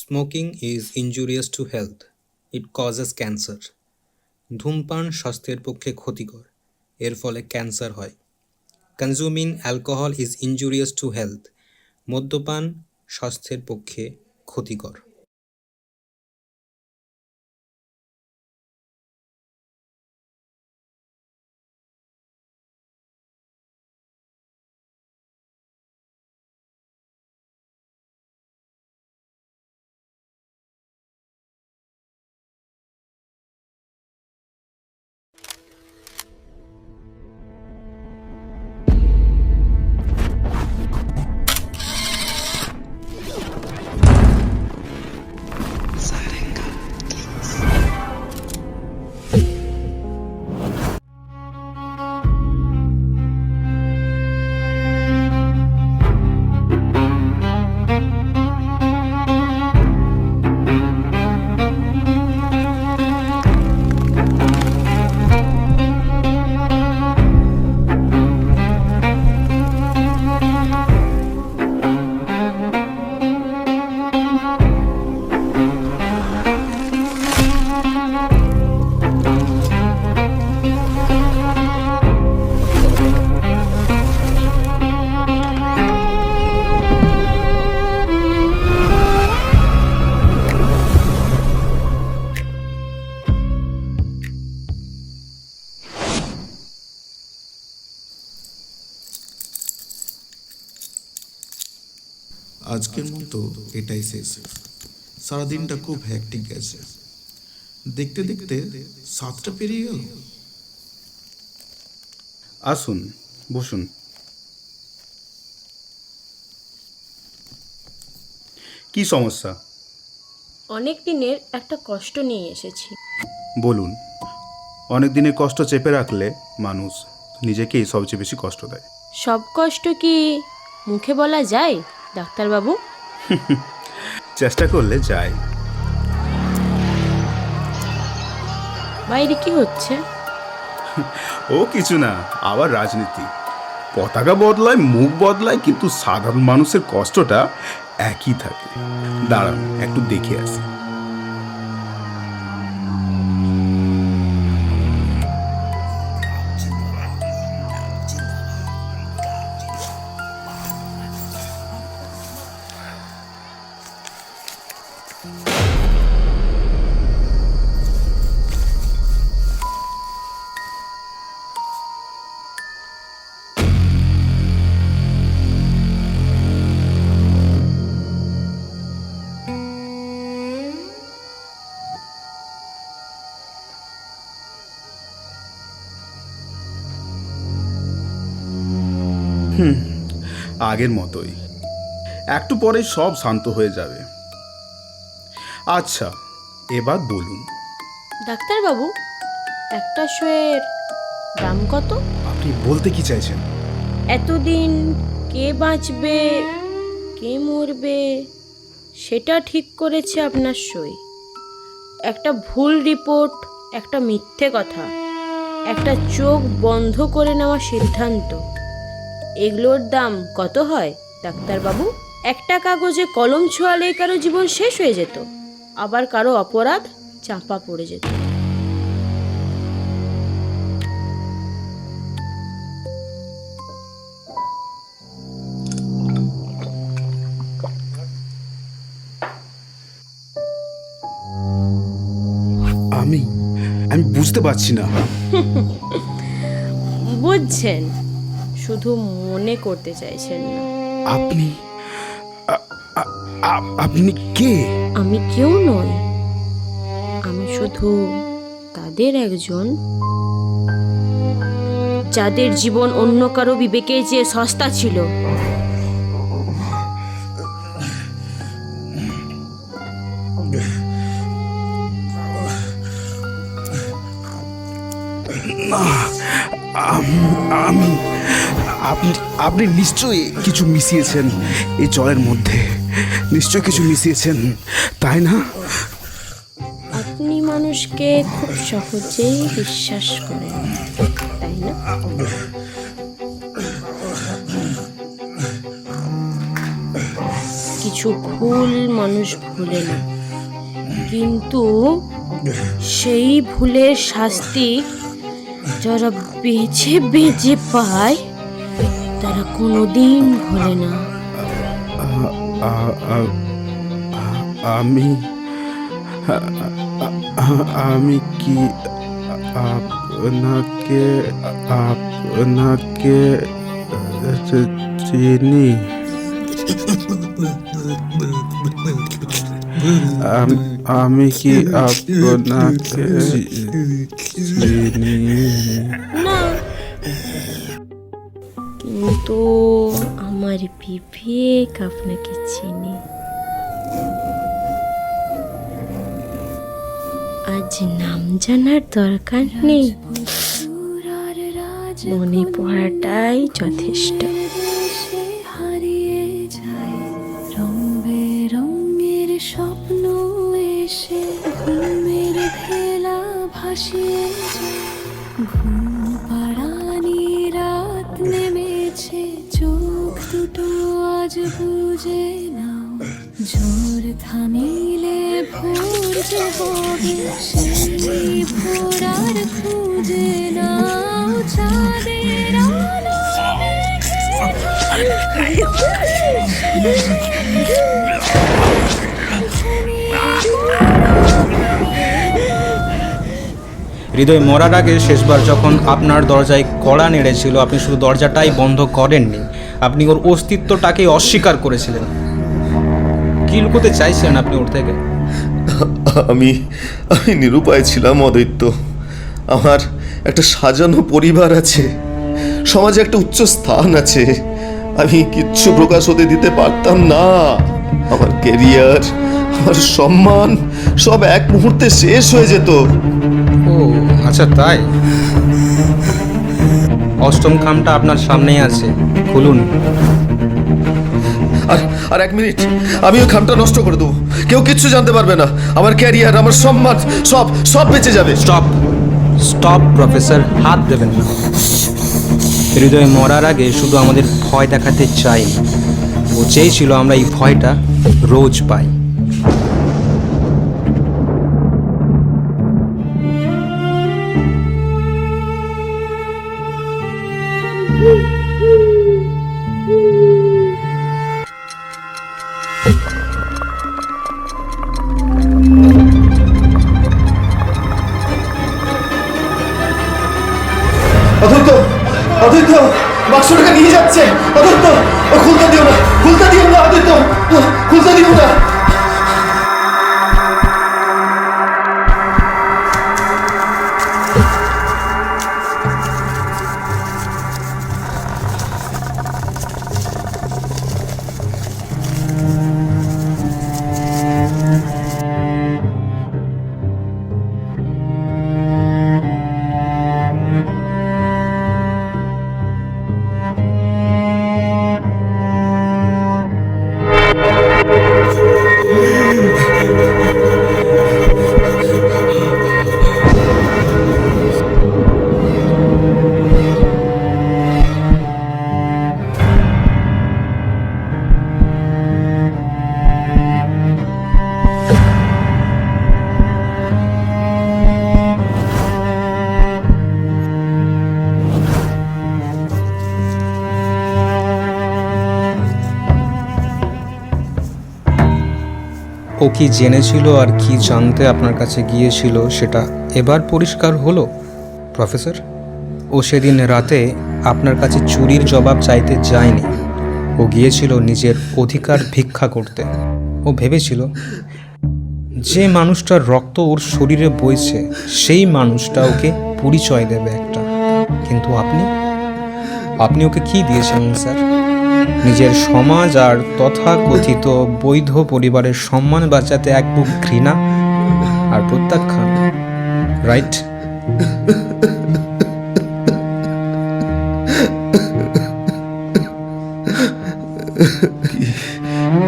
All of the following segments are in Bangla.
Smoking is injurious to health, it causes cancer. ধূমপান স্বাস্থ্যের পক্ষে ক্ষতিকর, এর ফলে ক্যান্সার হয়। Consuming alcohol is injurious to health, মদ্যপান স্বাস্থ্যের পক্ষে ক্ষতিকর। আজকের মতো এটাই শেষ। সারাদিনটা খুব হ্যাকটিক গেছে। দেখতে দেখতে 7টা পেরিয়ে গেল। আসুন, বসুন। কি সমস্যা? অনেক দিনের একটা কষ্ট নিয়ে এসেছি। বলুন। অনেক দিনের কষ্ট চেপে রাখলে মানুষ নিজেকেই সবচেয়ে বেশি কষ্ট দেয়। সব কষ্ট কি মুখে বলা যায় ডাক্তারবাবু? চেষ্টা করলে যায়। বাইরে কি হচ্ছে? ও কিছু না, আবার রাজনীতি। পতাকা বদলায়, মুখ বদলায়, কিন্তু সাধারণ মানুষের কষ্টটা একই থাকে। দাঁড়ান, একটু দেখে আসি। আগের মতোই। একটু পরেই সব শান্ত হয়ে যাবে। আচ্ছা, এবার বলুন। ডাক্তারবাবু, একটা শোয়ের দাম কত? আপনি বলতে কি চাইছেন? এতদিন কে বাঁচবে কে মরবে সেটা ঠিক করেছে আপনার সই। একটা ভুল রিপোর্ট, একটা মিথ্যে কথা, একটা চোখ বন্ধ করে নেওয়া সিদ্ধান্ত, এগুলোর দাম কত হয় ডাক্তারবাবু? একটা কাগজে কলম ছোঁয়ালেই কারো জীবন শেষ হয়ে যেত, আবার কারো অপরাধ চাপা পড়ে যেত। আমি বুঝতে পারছি না। বুঝছেন, শুধু মনে করতে চাইছেন না। আপনি আপনি কে? আমি কেউ নই, আমি শুধু তাদের একজন যাদের জীবন অন্য কারো বিবেকে যে সস্তা ছিল। আমি আপনি আপনি নিশ্চয়ই কিছু মিশিয়েছেন এই জলের মধ্যে। নিশ্চয়ই কিছু মিশিয়েছেন, তাই না? আপনি মানুষকে খুব সহজেই বিশ্বাস করেন, তাই না? কিছু ভুল মানুষ ভুলে না, কিন্তু সেই ভুলের শাস্তি যারা বেঁচে বেঁচে পায় তারা কোনোদিন ভোলে না। আমি কি আপনাকে চিনি? আমি কি আপনাকে চিনি? না, কিন্তু আমার বিবেক আপনাকে চিনি। আজ নাম জানার দরকার নেই, মনে পড়াটাই যথেষ্ট। হারিয়ে যায় রং বেরঙের স্বপ্ন এসে ঘুমের ভেলা ভাসিয়ে যায়। ঘুম পাড়ানি রাত নেমেছে, চোখ দুটো আজ বুঝে নাও। জোর থামিলে ভোর যে হবে, সেই ভোর আর খুঁজে নাও। চাঁদের আলো হৃদয় মরার আগে শেষবার যখন আপনার দরজায় কড়া নেড়েছিল, আপনি শুধু দরজাটাই বন্ধ করেননি, আপনি ওর অস্তিত্বটাকে অস্বীকার করেছিলেন। কি লুকোতে চাইছিলেন আপনি ওর থেকে? আমি নিরুপায় ছিলাম অদ্বৈত। আমার একটা সাজানো পরিবার আছে, সমাজে একটা উচ্চ স্থান আছে, আমি কিচ্ছু প্রকাশ হতে দিতে পারতাম না। আমার ক্যারিয়ার, আমার সম্মান সব এক মুহূর্তে শেষ হয়ে যেত। ও আচ্ছা, তাই? অষ্টম খামটা আপনার সামনেই আছে, খুলুন। আর এক মিনিট, আমি ওই খামটা নষ্ট করে দেবো, কেউ কিচ্ছু জানতে পারবে না। আমার ক্যারিয়ার, আমার সম্মান সব বেঁচে যাবে। স্টপ প্রফেসর, হাত দেবেন না। হৃদয় মরার আগে শুধু আমাদের ভয় দেখাতে চাইনি, ও চেয়েছিল আমরা এই ভয়টা রোজ পাই। অদ্বৈত বাক্সটাকে নিয়ে যাচ্ছে। অদ্বৈত, খুলতে দিও না, খুলতে দিও না অদ্বৈত, খুলতে দিও না। ও কি জেনেছিল আর কি জানতে আপনার কাছে গিয়েছিল সেটা এবার পরিষ্কার হলো প্রফেসর। ও সেদিন রাতে আপনার কাছে চুরির জবাব চাইতে যায়নি, ও গিয়েছিল নিজের অধিকার ভিক্ষা করতে। ও ভেবেছিল যে মানুষটার রক্ত ওর শরীরে বইছে সেই মানুষটা ওকে পরিচয় দেবে একটা। কিন্তু আপনি ওকে কি দিয়েছিলেন স্যার? নিজের সমাজ আর তথাকথিত বৈধ পরিবারের সম্মান বাঁচাতে এক বুক ঘৃণা আর প্রত্যাখ্যান, রাইট?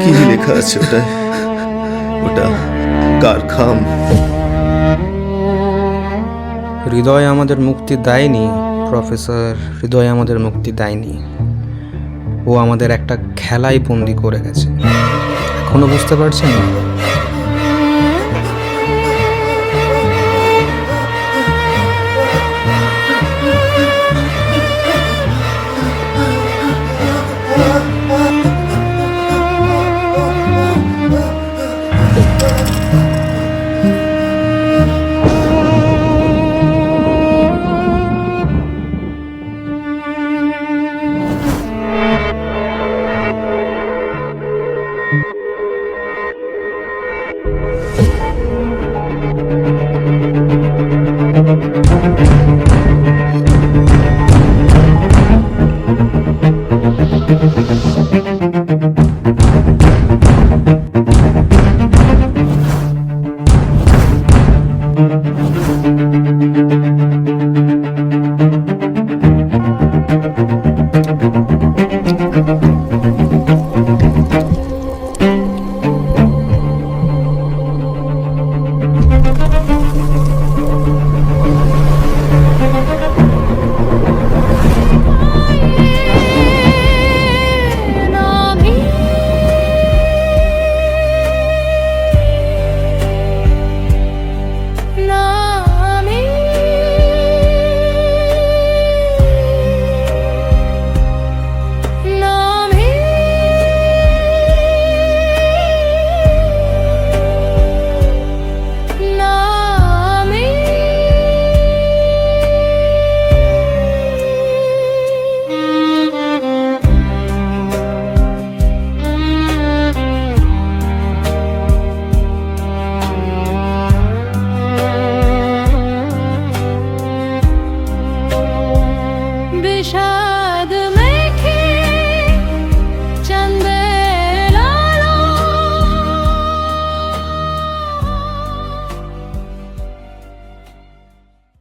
কি লেখা আছে ওটায়? ওটা কার খাম? হৃদয় আমাদের মুক্তি দেয়নি প্রফেসর, হৃদয় আমাদের মুক্তি দেয়নি। ও আমাদের একটা খেলায় বন্দি করে গেছে। এখনো বুঝতে পারছেন না?